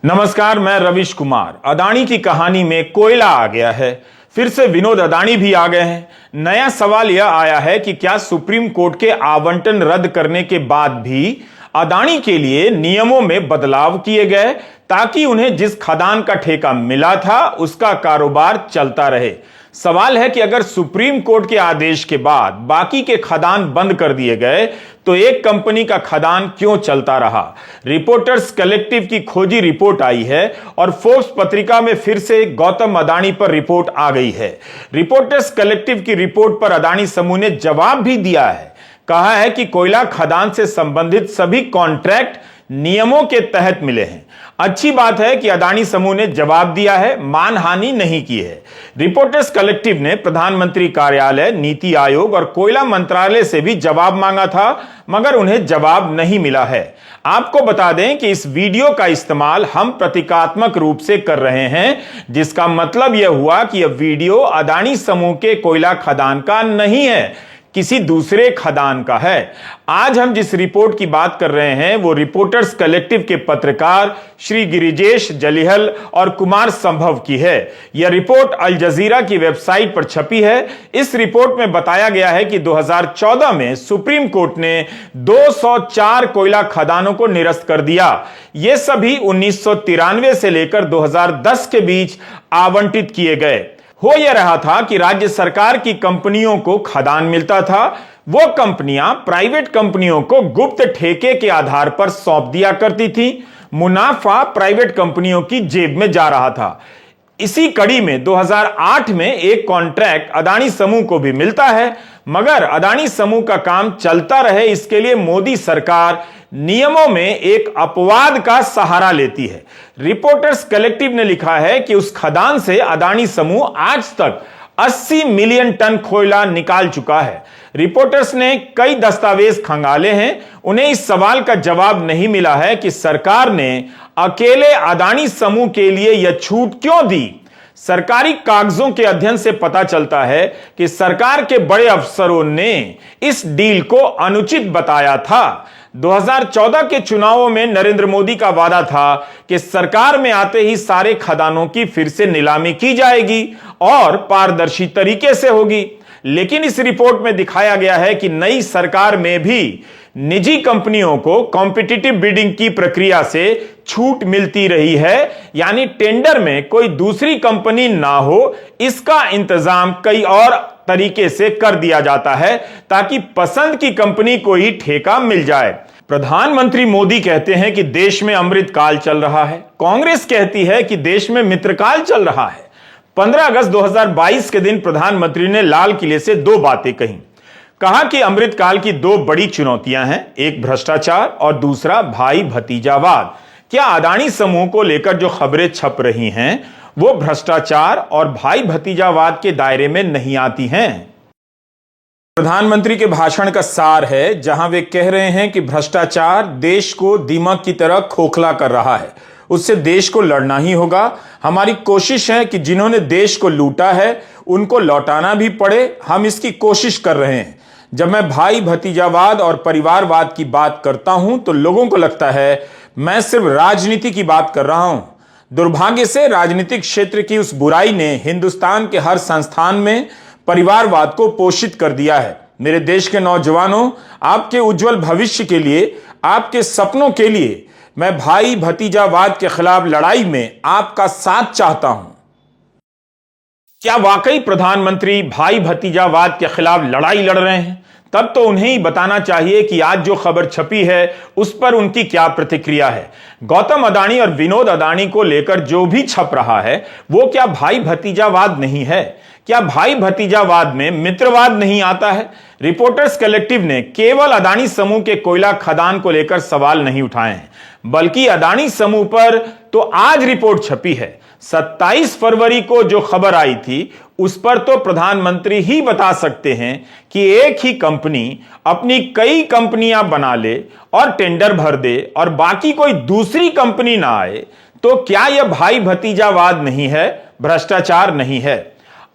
नमस्कार, मैं रविश कुमार। अदानी की कहानी में कोयला आ गया है, फिर से विनोद अदानी भी आ गए हैं। नया सवाल यह आया है कि क्या सुप्रीम कोर्ट के आवंटन रद्द करने के बाद भी अदानी के लिए नियमों में बदलाव किए गए ताकि उन्हें जिस खदान का ठेका मिला था उसका कारोबार चलता रहे। सवाल है कि अगर सुप्रीम कोर्ट के आदेश के बाद बाकी के खदान बंद कर दिए गए तो एक कंपनी का खदान क्यों चलता रहा। रिपोर्टर्स कलेक्टिव की खोजी रिपोर्ट आई है और फोर्ब्स पत्रिका में फिर से गौतम अदानी पर रिपोर्ट आ गई है। रिपोर्टर्स कलेक्टिव की रिपोर्ट पर अदानी समूह ने जवाब भी दिया है। कहा है कि कोयला खदान से संबंधित सभी कॉन्ट्रैक्ट नियमों के तहत मिले हैं। अच्छी बात है कि अदानी समूह ने जवाब दिया है, मानहानि नहीं की है। रिपोर्टर्स कलेक्टिव ने प्रधानमंत्री कार्यालय, नीति आयोग और कोयला मंत्रालय से भी जवाब मांगा था, मगर उन्हें जवाब नहीं मिला है। आपको बता दें कि इस वीडियो का इस्तेमाल हम प्रतीकात्मक रूप से कर रहे हैं, जिसका मतलब यह हुआ कि यह वीडियो अदानी समूह के कोयला खदान का नहीं है, किसी दूसरे खदान का है। आज हम जिस रिपोर्ट की बात कर रहे हैं वो रिपोर्टर्स कलेक्टिव के पत्रकार श्री गिरिजेश जलिहल और कुमार संभव की है। यह रिपोर्ट अल जजीरा की वेबसाइट पर छपी है। इस रिपोर्ट में बताया गया है कि 2014 में सुप्रीम कोर्ट ने 204 कोयला खदानों को निरस्त कर दिया। ये सभी 1993 से लेकर 2010 के बीच आवंटित किए गए। हो यह रहा था कि राज्य सरकार की कंपनियों को खदान मिलता था, वो कंपनियां प्राइवेट कंपनियों को गुप्त ठेके के आधार पर सौंप दिया करती थी। मुनाफा प्राइवेट कंपनियों की जेब में जा रहा था। इसी कड़ी में 2008 में एक कॉन्ट्रैक्ट अदानी समूह को भी मिलता है, मगर अदानी समूह का काम चलता रहे इसके लिए मोदी सरकार नियमों में एक अपवाद का सहारा लेती है। रिपोर्टर्स कलेक्टिव ने लिखा है कि उस खदान से अदानी समूह आज तक 80 मिलियन टन कोयला निकाल चुका है। रिपोर्टर्स ने कई दस्तावेज खंगाले हैं, उन्हें इस सवाल का जवाब नहीं मिला है कि सरकार ने अकेले अदानी समूह के लिए यह छूट क्यों दी। सरकारी कागजों के अध्ययन से पता चलता है कि सरकार के बड़े अफसरों ने इस डील को अनुचित बताया था। 2014 के चुनावों में नरेंद्र मोदी का वादा था कि सरकार में आते ही सारे खदानों की फिर से नीलामी की जाएगी और पारदर्शी तरीके से होगी, लेकिन इस रिपोर्ट में दिखाया गया है कि नई सरकार में भी निजी कंपनियों को कॉम्पिटिटिव बिडिंग की प्रक्रिया से छूट मिलती रही है, यानी टेंडर में कोई दूसरी कंपनी ना हो, इसका इंतजाम कई और तरीके से कर दिया जाता है ताकि पसंद की कंपनी को ही ठेका मिल जाए। प्रधानमंत्री मोदी कहते हैं कि देश में अमृतकाल चल रहा है, कांग्रेस कहती है कि देश में मित्रकाल चल रहा है। 15 अगस्त 2022 के दिन प्रधानमंत्री ने लाल किले से दो बातें कही। कहा कि अमृतकाल की दो बड़ी चुनौतियां हैं, एक भ्रष्टाचार और दूसरा भाई भतीजावाद। क्या अदानी समूह को लेकर जो खबरें छप रही हैं वो भ्रष्टाचार और भाई भतीजावाद के दायरे में नहीं आती हैं? प्रधानमंत्री के भाषण का सार है, जहां वे कह रहे हैं कि भ्रष्टाचार देश को दीमक की तरह खोखला कर रहा है, उससे देश को लड़ना ही होगा। हमारी कोशिश है कि जिन्होंने देश को लूटा है उनको लौटाना भी पड़े, हम इसकी कोशिश कर रहे हैं। जब मैं भाई भतीजावाद और परिवारवाद की बात करता हूं तो लोगों को लगता है मैं सिर्फ राजनीति की बात कर रहा हूं। दुर्भाग्य से राजनीतिक क्षेत्र की उस बुराई ने हिंदुस्तान के हर संस्थान में परिवारवाद को पोषित कर दिया है। मेरे देश के नौजवानों, आपके उज्जवल भविष्य के लिए, आपके सपनों के लिए मैं भाई भतीजावाद के खिलाफ लड़ाई में आपका साथ चाहता हूं। क्या वाकई प्रधानमंत्री भाई भतीजावाद के खिलाफ लड़ाई लड़ रहे हैं? तब तो उन्हें ही बताना चाहिए कि आज जो खबर छपी है उस पर उनकी क्या प्रतिक्रिया है। गौतम अदानी और विनोद अदानी को लेकर जो भी छप रहा है वो क्या भाई भतीजावाद नहीं है? क्या भाई भतीजावाद में मित्रवाद नहीं आता है? रिपोर्टर्स कलेक्टिव ने केवल अदानी समूह के कोयला खदान को लेकर सवाल नहीं उठाए हैं, बल्कि अदानी समूह पर तो आज रिपोर्ट छपी है। 27 फरवरी को जो खबर आई थी उस पर तो प्रधानमंत्री ही बता सकते हैं कि एक ही कंपनी अपनी कई कंपनियां बना ले और टेंडर भर दे और बाकी कोई दूसरी कंपनी ना आए, तो क्या यह भाई भतीजावाद नहीं है, भ्रष्टाचार नहीं है?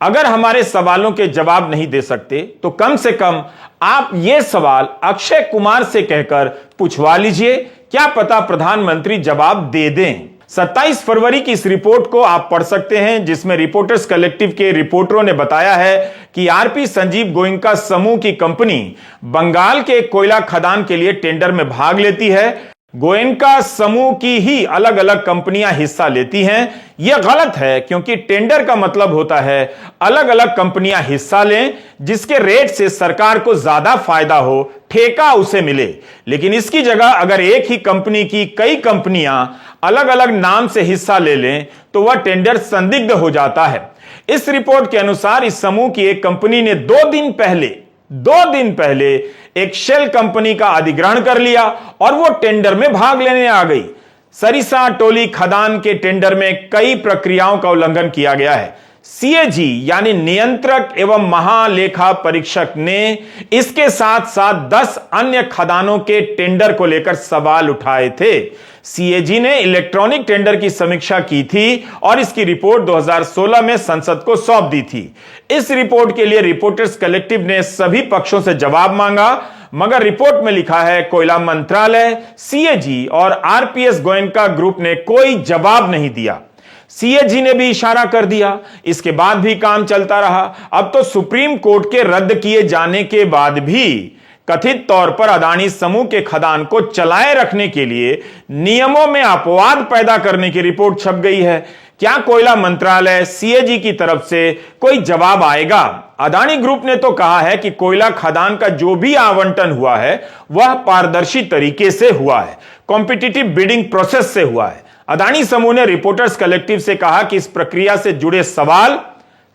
अगर हमारे सवालों के जवाब नहीं दे सकते तो कम से कम आप ये सवाल अक्षय कुमार से कहकर पूछवा लीजिए, क्या पता प्रधानमंत्री जवाब दे दें। 27 फरवरी की इस रिपोर्ट को आप पढ़ सकते हैं, जिसमें रिपोर्टर्स कलेक्टिव के रिपोर्टरों ने बताया है कि आरपी संजीव गोयनका समूह की कंपनी बंगाल के कोयला खदान के लिए टेंडर में भाग लेती है। गोयनका समूह की ही अलग अलग कंपनियां हिस्सा लेती हैं। यह गलत है, क्योंकि टेंडर का मतलब होता है अलग अलग कंपनियां हिस्सा लें, जिसके रेट से सरकार को ज्यादा फायदा हो, ठेका उसे मिले। लेकिन इसकी जगह अगर एक ही कंपनी की कई कंपनियां अलग अलग नाम से हिस्सा ले लें तो वह टेंडर संदिग्ध हो जाता है। इस रिपोर्ट के अनुसार इस समूह की एक कंपनी ने 2 दिन पहले एक शेल कंपनी का अधिग्रहण कर लिया और वो टेंडर में भाग लेने आ गई। सरिसा टोली खदान के टेंडर में कई प्रक्रियाओं का उल्लंघन किया गया है। सीएजी यानी नियंत्रक एवं महालेखा परीक्षक ने इसके साथ साथ 10 अन्य खदानों के टेंडर को लेकर सवाल उठाए थे। सीएजी ने इलेक्ट्रॉनिक टेंडर की समीक्षा की थी और इसकी रिपोर्ट 2016 में संसद को सौंप दी थी। इस रिपोर्ट के लिए रिपोर्टर्स कलेक्टिव ने सभी पक्षों से जवाब मांगा, मगर रिपोर्ट में लिखा है कोयला मंत्रालय, सीएजी और आरपीएस गोयनका ग्रुप ने कोई जवाब नहीं दिया। सीएजी ने भी इशारा कर दिया, इसके बाद भी काम चलता रहा। अब तो सुप्रीम कोर्ट के रद्द किए जाने के बाद भी कथित तौर पर अदानी समूह के खदान को चलाए रखने के लिए नियमों में अपवाद पैदा करने की रिपोर्ट छप गई है। क्या कोयला मंत्रालय, सीएजी की तरफ से कोई जवाब आएगा? अदानी ग्रुप ने तो कहा है कि कोयला खदान का जो भी आवंटन हुआ है वह पारदर्शी तरीके से हुआ है, कॉम्पिटिटिव बिडिंग प्रोसेस से हुआ है। अदानी समूह ने रिपोर्टर्स कलेक्टिव से कहा कि इस प्रक्रिया से जुड़े सवाल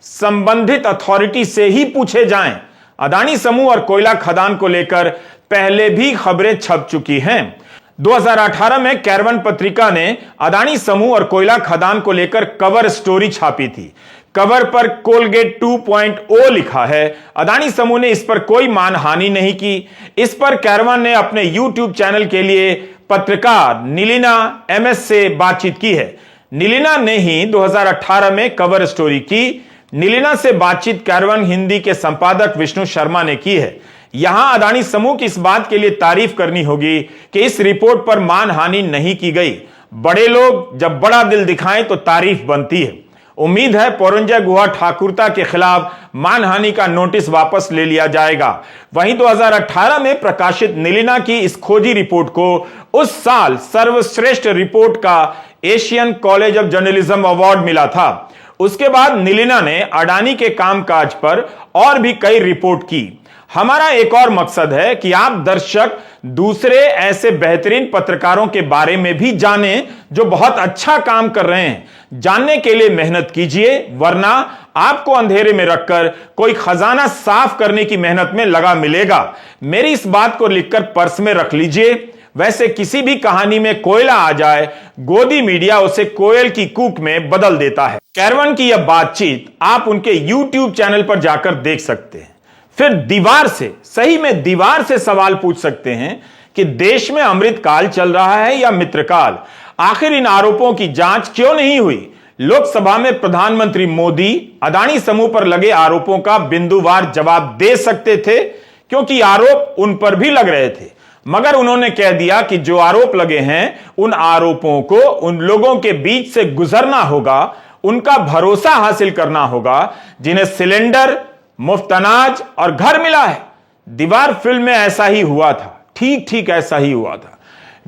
संबंधित अथॉरिटी से ही पूछे जाएं। अदानी समूह और कोयला खदान को लेकर पहले भी खबरें छप चुकी हैं। 2018 में कैरवन पत्रिका ने अदानी समूह और कोयला खदान को लेकर कवर स्टोरी छापी थी। कवर पर कोलगेट 2.0 लिखा है। अदानी समूह ने इस पर कोई मानहानि नहीं की। इस पर कैरवन ने अपने यूट्यूब चैनल के लिए पत्रकार नीलिना एमएस से बातचीत की है। नीलिना ने ही 2018 में कवर स्टोरी की। नीलिना से बातचीत कैरवन हिंदी के संपादक विष्णु शर्मा ने की है। यहां अदानी समूह की इस बात के लिए तारीफ करनी होगी कि इस रिपोर्ट पर मानहानि नहीं की गई। बड़े लोग जब बड़ा दिल दिखाएं तो तारीफ बनती है। उम्मीद है पुरंजय गुहा ठाकुरता के खिलाफ मानहानि का नोटिस वापस ले लिया जाएगा। वहीं 2018 में प्रकाशित नीलिना की इस खोजी रिपोर्ट को उस साल सर्वश्रेष्ठ रिपोर्ट का Asian college of journalism award मिला था। उसके बाद नीलिना ने अडानी के कामकाज पर और भी कई रिपोर्ट की। हमारा एक और मकसद है कि आप दर्शक दूसरे ऐसे बेहतरीन पत्रकारों के बारे में भी जानें जो बहुत अच्छा काम कर रहे हैं। जानने के लिए मेहनत कीजिए, वरना आपको अंधेरे में रखकर कोई खजाना साफ करने की मेहनत में लगा मिलेगा। मेरी इस बात को लिखकर पर्स में रख लीजिए। वैसे किसी भी कहानी में कोयला आ जाए, गोदी मीडिया उसे कोयल की कूक में बदल देता है। कैरवन की यह बातचीत आप उनके यूट्यूब चैनल पर जाकर देख सकते हैं। फिर दीवार से, सही में दीवार से सवाल पूछ सकते हैं कि देश में अमृतकाल चल रहा है या मित्रकाल। आखिर इन आरोपों की जांच क्यों नहीं हुई? लोकसभा में प्रधानमंत्री मोदी अदानी समूह पर लगे आरोपों का बिंदुवार जवाब दे सकते थे, क्योंकि आरोप उन पर भी लग रहे थे। मगर उन्होंने कह दिया कि जो आरोप लगे हैं उन आरोपों को उन लोगों के बीच से गुजरना होगा, उनका भरोसा हासिल करना होगा जिन्हें सिलेंडर, मुफ्त अनाज और घर मिला है। दीवार फिल्म में ऐसा ही हुआ था, ठीक ऐसा ही हुआ था,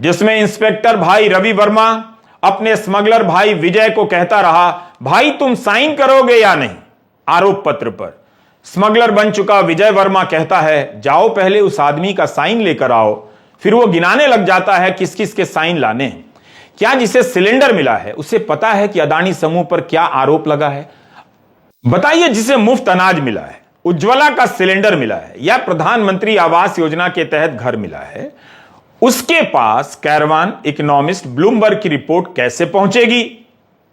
जिसमें इंस्पेक्टर भाई रवि वर्मा अपने स्मगलर भाई विजय को कहता रहा, भाई तुम साइन करोगे या नहीं आरोप पत्र पर। स्मगलर बन चुका विजय वर्मा कहता है, जाओ पहले उस आदमी का साइन लेकर आओ। फिर वो गिनाने लग जाता है किस किस के साइन लाने हैं। क्या जिसे सिलेंडर मिला है उसे पता है कि अदानी समूह पर क्या आरोप लगा है? बताइए, जिसे मुफ्त अनाज मिला है, उज्ज्वला का सिलेंडर मिला है या प्रधानमंत्री आवास योजना के तहत घर मिला है, उसके पास कैरवान, इकोनॉमिस्ट, ब्लूमबर्ग की रिपोर्ट कैसे पहुंचेगी?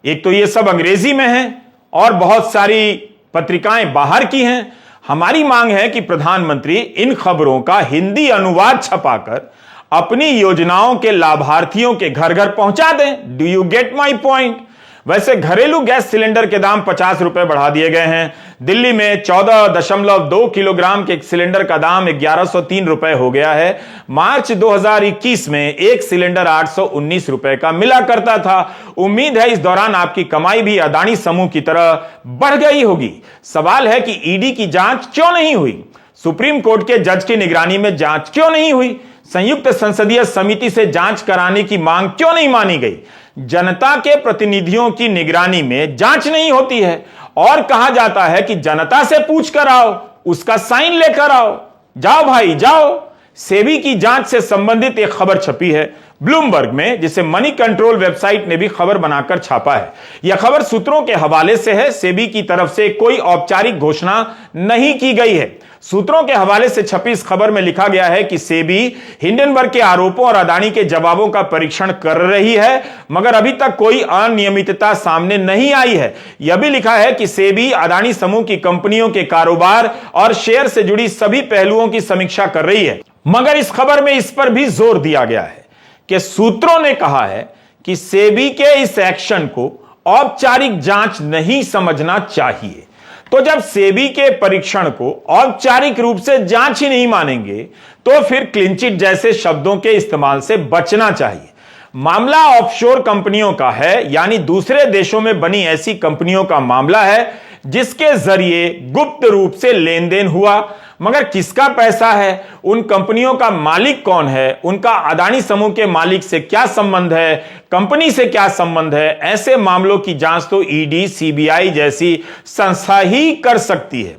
एक तो ये सब अंग्रेजी में है और बहुत सारी पत्रिकाएं बाहर की हैं। हमारी मांग है कि प्रधानमंत्री इन खबरों का हिंदी अनुवाद छपाकर अपनी योजनाओं के लाभार्थियों के घर घर पहुंचा दें। Do you get my point? वैसे घरेलू गैस सिलेंडर के दाम 50 रुपए बढ़ा दिए गए हैं, दिल्ली में 14.2 किलोग्राम के एक सिलेंडर का दाम 1103 रुपए हो गया है। मार्च 2021 में एक सिलेंडर 819 रुपए का मिला करता था। उम्मीद है इस दौरान आपकी कमाई भी अदानी समूह की तरह बढ़ गई होगी। सवाल है कि ईडी की जांच क्यों नहीं हुई? सुप्रीम कोर्ट के जज की निगरानी में जांच क्यों नहीं हुई? संयुक्त संसदीय समिति से जांच कराने की मांग क्यों नहीं मानी गई? जनता के प्रतिनिधियों की निगरानी में जांच नहीं होती है और कहा जाता है कि जनता से पूछ कर आओ, उसका साइन लेकर आओ। जाओ भाई जाओ। सेबी की जांच से संबंधित एक खबर छपी है ब्लूमबर्ग में, जिसे मनी कंट्रोल वेबसाइट ने भी खबर बनाकर छापा है। यह खबर सूत्रों के हवाले से है। सेबी की तरफ से कोई औपचारिक घोषणा नहीं की गई है। सूत्रों के हवाले से छपी इस खबर में लिखा गया है कि सेबी हिंडनबर्ग के आरोपों और अदानी के जवाबों का परीक्षण कर रही है, मगर अभी तक कोई अनियमितता सामने नहीं आई है। यह भी लिखा है कि सेबी अदानी समूह की कंपनियों के कारोबार और शेयर से जुड़ी सभी पहलुओं की समीक्षा कर रही है। मगर इस खबर में इस पर भी जोर दिया गया है कि सूत्रों ने कहा है कि सेबी के इस एक्शन को औपचारिक जांच नहीं समझना चाहिए। तो जब सेबी के परीक्षण को औपचारिक रूप से जांच ही नहीं मानेंगे तो फिर क्लीन चिट जैसे शब्दों के इस्तेमाल से बचना चाहिए। मामला ऑफशोर कंपनियों का है, यानी दूसरे देशों में बनी ऐसी कंपनियों का मामला है जिसके जरिए गुप्त रूप से लेन देन हुआ। मगर किसका पैसा है, उन कंपनियों का मालिक कौन है, उनका अदानी समूह के मालिक से क्या संबंध है, कंपनी से क्या संबंध है, ऐसे मामलों की जांच तो ईडी, सीबीआई जैसी संस्था ही कर सकती है।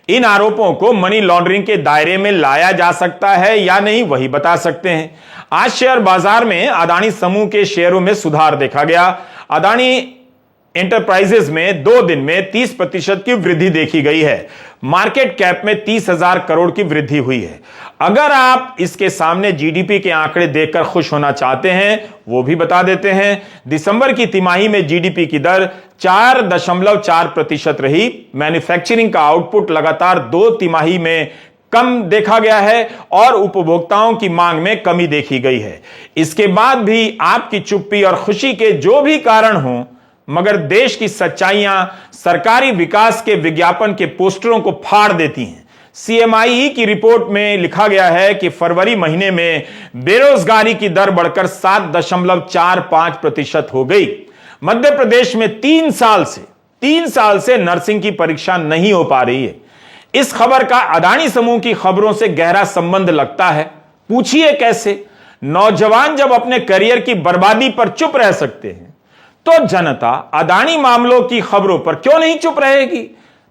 इन आरोपों को मनी लॉन्ड्रिंग के दायरे में लाया जा सकता है या नहीं, वही बता सकते हैं। आज शेयर बाजार में अदानी समूह के शेयरों में सुधार देखा गया। अदानी एंटरप्राइजेज में 2 दिन में 30% की वृद्धि देखी गई है। मार्केट कैप में 30,000 करोड़ की वृद्धि हुई है। अगर आप इसके सामने जीडीपी के आंकड़े देखकर खुश होना चाहते हैं, वो भी बता देते हैं। दिसंबर की तिमाही में जीडीपी की दर 4.4% रही। मैन्युफैक्चरिंग का आउटपुट लगातार 2 तिमाही में कम देखा गया है और उपभोक्ताओं की मांग में कमी देखी गई है। इसके बाद भी आपकी चुप्पी और खुशी के जो भी कारण हों, मगर देश की सच्चाइयां सरकारी विकास के विज्ञापन के पोस्टरों को फाड़ देती हैं। सीएमआई की रिपोर्ट में लिखा गया है कि फरवरी महीने में बेरोजगारी की दर बढ़कर 7.45% हो गई। मध्य प्रदेश में 3 साल से नर्सिंग की परीक्षा नहीं हो पा रही है। इस खबर का अदानी समूह की खबरों से गहरा संबंध लगता है। पूछिए कैसे? नौजवान जब अपने करियर की बर्बादी पर चुप रह सकते हैं तो जनता अदानी मामलों की खबरों पर क्यों नहीं चुप रहेगी?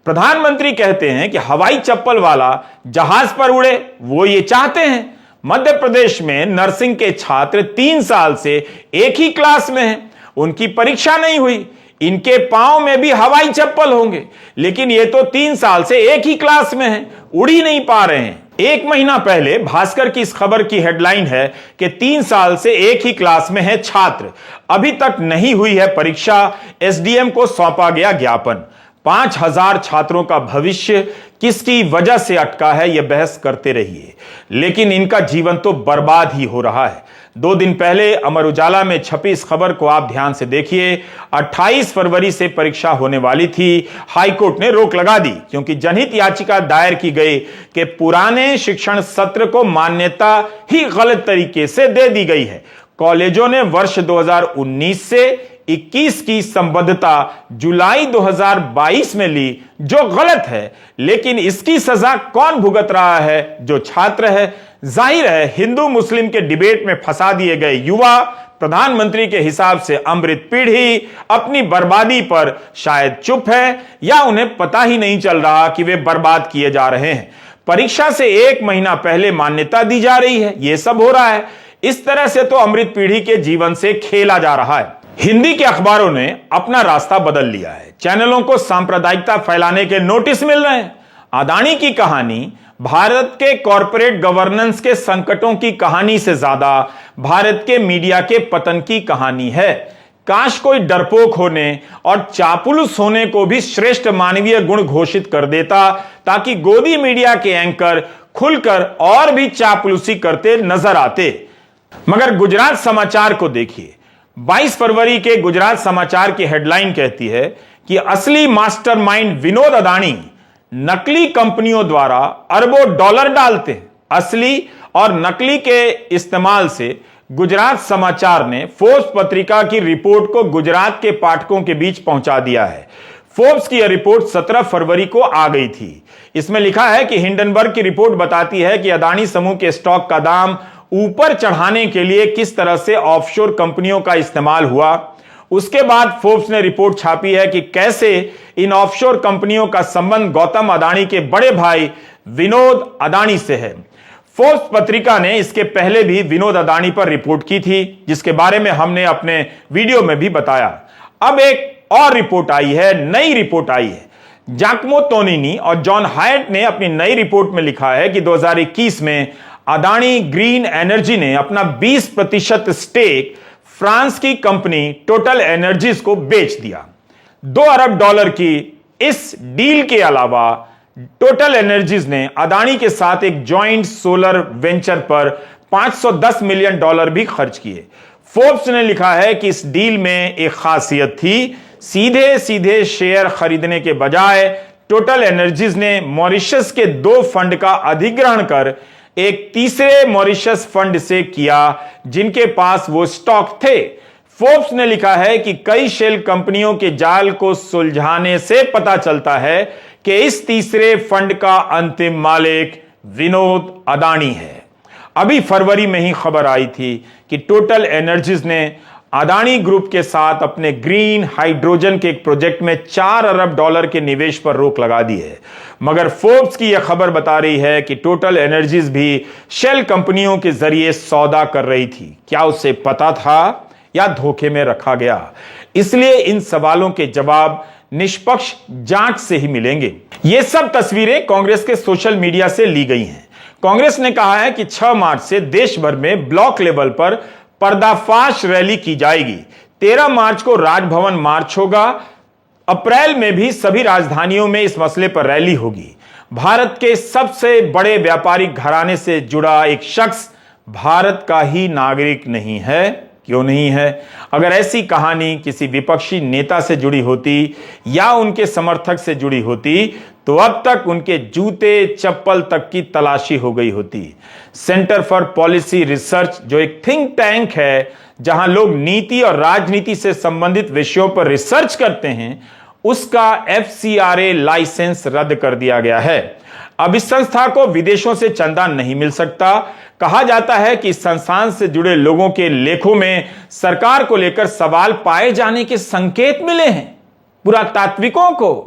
प्रधानमंत्री कहते हैं कि हवाई चप्पल वाला जहाज पर उड़े, वो ये चाहते हैं। मध्य प्रदेश में नर्सिंग के छात्र 3 साल से एक ही क्लास में हैं, उनकी परीक्षा नहीं हुई। इनके पांव में भी हवाई चप्पल होंगे, लेकिन ये तो 3 साल से एक ही क्लास में हैं, उड़ ही नहीं पा रहे हैं। 1 महीना पहले भास्कर की इस खबर की हेडलाइन है कि 3 साल से एक ही क्लास में है छात्र, अभी तक नहीं हुई है परीक्षा, एसडीएम को सौंपा गया ज्ञापन। 5,000 छात्रों का भविष्य किसकी वजह से अटका है, यह बहस करते रहिए, लेकिन इनका जीवन तो बर्बाद ही हो रहा है। 2 दिन पहले अमर उजाला में छपी इस खबर को आप ध्यान से देखिए। 28 फरवरी से परीक्षा होने वाली थी। हाईकोर्ट ने रोक लगा दी क्योंकि जनहित याचिका दायर की गई कि पुराने शिक्षण सत्र को मान्यता ही गलत तरीके से दे दी गई है। कॉलेजों ने वर्ष 2019 से 21 की संबद्धता जुलाई 2022 में ली, जो गलत है। लेकिन इसकी सजा कौन भुगत रहा है? जो छात्र है। जाहिर है हिंदू मुस्लिम के डिबेट में फंसा दिए गए युवा प्रधानमंत्री के हिसाब से अमृत पीढ़ी अपनी बर्बादी पर शायद चुप है, या उन्हें पता ही नहीं चल रहा कि वे बर्बाद किए जा रहे हैं। परीक्षा से 1 महीना पहले मान्यता दी जा रही है, यह सब हो रहा है। इस तरह से तो अमृत पीढ़ी के जीवन से खेला जा रहा है। हिंदी के अखबारों ने अपना रास्ता बदल लिया है। चैनलों को सांप्रदायिकता फैलाने के नोटिस मिल रहे हैं। अदानी की कहानी भारत के कॉरपोरेट गवर्नेंस के संकटों की कहानी से ज्यादा भारत के मीडिया के पतन की कहानी है। काश कोई डरपोक होने और चापलूस होने को भी श्रेष्ठ मानवीय गुण घोषित कर देता, ताकि गोदी मीडिया के एंकर खुलकर और भी चापलूसी करते नजर आते। मगर गुजरात समाचार को देखिए। 22 फरवरी के गुजरात समाचार की हेडलाइन कहती है कि असली मास्टरमाइंड विनोद अदानी नकली कंपनियों द्वारा अरबों डॉलर डालते हैं। असली और नकली के इस्तेमाल से गुजरात समाचार ने फोर्ब्स पत्रिका की रिपोर्ट को गुजरात के पाठकों के बीच पहुंचा दिया है। फोर्ब्स की यह रिपोर्ट 17 फरवरी को आ गई थी। इसमें लिखा है कि हिंडनबर्ग की रिपोर्ट बताती है कि अदानी समूह के स्टॉक का दाम ऊपर चढ़ाने के लिए किस तरह से ऑफशोर कंपनियों का इस्तेमाल हुआ। उसके बाद फोर्ब्स ने रिपोर्ट छापी है कि कैसे इन ऑफशोर कंपनियों का संबंध गौतम अदानी के बड़े भाई विनोद अदानी से है। फोर्ब्स पत्रिका ने इसके पहले भी विनोद अदानी पर रिपोर्ट की थी, जिसके बारे में हमने अपने वीडियो में भी बताया। अब एक और रिपोर्ट आई है, नई रिपोर्ट आई है। जाकमो तोनिनी और जॉन हायट ने अपनी नई रिपोर्ट में लिखा है कि 2021 में अदानी ग्रीन एनर्जी ने अपना 20% स्टेक फ्रांस की कंपनी टोटल एनर्जीज को बेच दिया। $2 अरब की इस डील के अलावा टोटल एनर्जीज ने अदानी के साथ एक जॉइंट सोलर वेंचर पर $510 मिलियन भी खर्च किए। फोर्ब्स ने लिखा है कि इस डील में एक खासियत थी, सीधे सीधे शेयर खरीदने के बजाय टोटल एनर्जीज ने मॉरिशस के 2 फंड का अधिग्रहण कर एक तीसरे मॉरिशस फंड से किया जिनके पास वो स्टॉक थे। फोर्ब्स ने लिखा है कि कई शेल कंपनियों के जाल को सुलझाने से पता चलता है कि इस तीसरे फंड का अंतिम मालिक विनोद अदानी है। अभी फरवरी में ही खबर आई थी कि टोटल एनर्जीज ने अदानी ग्रुप के साथ अपने ग्रीन हाइड्रोजन के एक प्रोजेक्ट में $4 अरब के निवेश पर रोक लगा दी है। मगर फोर्ब्स की यह खबर बता रही है कि टोटल एनर्जीज भी शेल कंपनियों के जरिए सौदा कर रही थी। क्या उसे पता था या धोखे में रखा गया? इसलिए इन सवालों के जवाब निष्पक्ष जांच से ही मिलेंगे। ये सब तस्वीरें कांग्रेस के सोशल मीडिया से ली गई हैं। कांग्रेस ने कहा है कि 6 मार्च से देश भर में ब्लॉक लेवल पर पर्दाफाश रैली की जाएगी। 13 मार्च को राजभवन मार्च होगा। अप्रैल में भी सभी राजधानियों में इस मसले पर रैली होगी। भारत के सबसे बड़े व्यापारिक घराने से जुड़ा एक शख्स भारत का ही नागरिक नहीं है। क्यों नहीं है? अगर ऐसी कहानी किसी विपक्षी नेता से जुड़ी होती या उनके समर्थक से जुड़ी होती तो अब तक उनके जूते चप्पल तक की तलाशी हो गई होती। सेंटर फॉर पॉलिसी रिसर्च, जो एक थिंक टैंक है जहां लोग नीति और राजनीति से संबंधित विषयों पर रिसर्च करते हैं, उसका FCRA लाइसेंस रद्द कर दिया गया है। अब इस संस्था को विदेशों से चंदा नहीं मिल सकता। कहा जाता है कि इस संस्थान से जुड़े लोगों के लेखों में सरकार को लेकर सवाल पाए जाने के संकेत मिले हैं। पुरातात्विकों को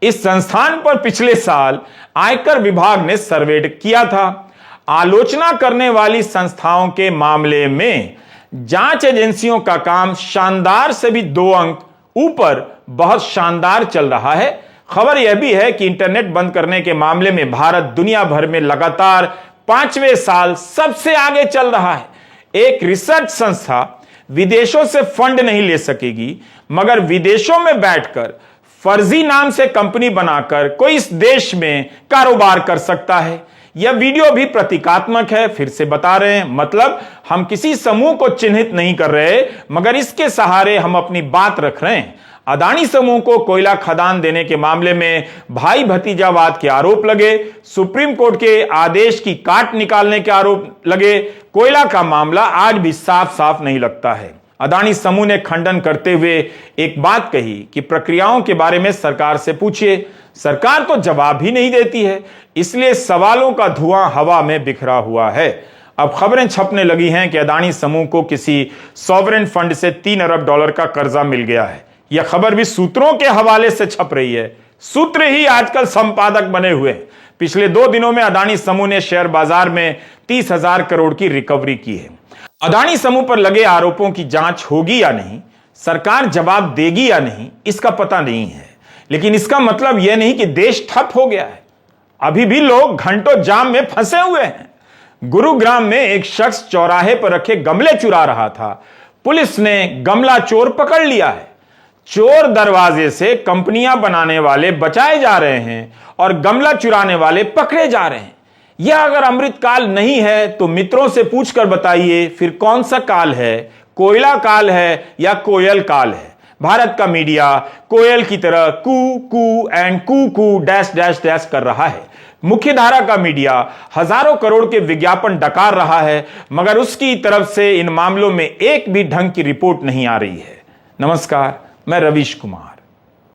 इस संस्थान पर पिछले साल आयकर विभाग ने सर्वे किया था। आलोचना करने वाली संस्थाओं के मामले में जांच एजेंसियों का काम शानदार से भी 2 अंक ऊपर बहुत शानदार चल रहा है। खबर यह भी है कि इंटरनेट बंद करने के मामले में भारत दुनिया भर में लगातार 5वें साल सबसे आगे चल रहा है। एक रिसर्च संस्था विदेशों से फंड नहीं ले सकेगी, मगर विदेशों में बैठकर फर्जी नाम से कंपनी बनाकर कोई इस देश में कारोबार कर सकता है। यह वीडियो भी प्रतीकात्मक है, फिर से बता रहे हैं। मतलब हम किसी समूह को चिन्हित नहीं कर रहे, मगर इसके सहारे हम अपनी बात रख रहे हैं। अदानी समूह को कोयला खदान देने के मामले में भाई भतीजावाद के आरोप लगे, सुप्रीम कोर्ट के आदेश की काट निकालने के आरोप लगे। कोयला का मामला आज भी साफ साफ नहीं लगता है। अदानी समूह ने खंडन करते हुए एक बात कही कि प्रक्रियाओं के बारे में सरकार से पूछिए। सरकार तो जवाब ही नहीं देती है, इसलिए सवालों का धुआं हवा में बिखरा हुआ है। अब खबरें छपने लगी हैं कि अदानी समूह को किसी सॉवरेन फंड से $3 अरब का कर्जा मिल गया है। यह खबर भी सूत्रों के हवाले से छप रही है। सूत्र ही आजकल संपादक बने हुए हैं। पिछले 2 दिनों में अदानी समूह ने शेयर बाजार में 30,000 करोड़ की रिकवरी की है। अदानी समूह पर लगे आरोपों की जांच होगी या नहीं, सरकार जवाब देगी या नहीं, इसका पता नहीं है। लेकिन इसका मतलब यह नहीं कि देश ठप हो गया है। अभी भी लोग घंटों जाम में फंसे हुए हैं। गुरुग्राम में एक शख्स चौराहे पर रखे गमले चुरा रहा था। पुलिस ने गमला चोर पकड़ लिया है। चोर दरवाजे से कंपनियां बनाने वाले बचाए जा रहे हैं और गमला चुराने वाले पकड़े जा रहे हैं। यह अगर अमृत काल नहीं है तो मित्रों से पूछकर बताइए फिर कौन सा काल है? कोयला काल है या कोयल काल है? भारत का मीडिया कोयल की तरह कू कू एंड कू कू डैश डैश डैश कर रहा है। मुख्य धारा का मीडिया हजारों करोड़ के विज्ञापन डकार रहा है, मगर उसकी तरफ से इन मामलों में एक भी ढंग की रिपोर्ट नहीं आ रही है। नमस्कार, मैं रवीश कुमार।